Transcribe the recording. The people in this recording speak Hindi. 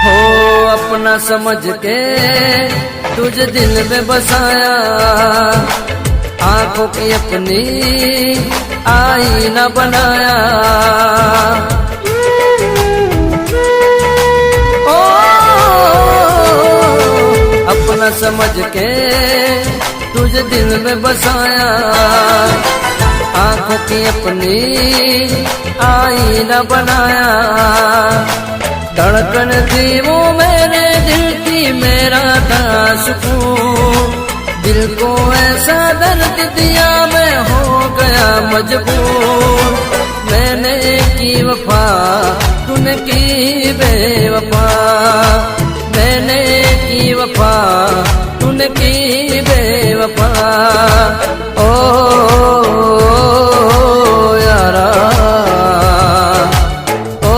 हो अपना समझ के तुझे दिल में बसाया, आंखों की अपनी आईना बनाया। ओ अपना समझ के तुझे दिल में बसाया, आंखों की अपनी आईना बनाया। धड़कन थी वो मेरे दिल की, मेरा था सुकून, दिल को ऐसा दर्द दिया मैं हो गया मजबूर। मैंने की वफा तूने की बेवफा, मैंने की वफा तूने की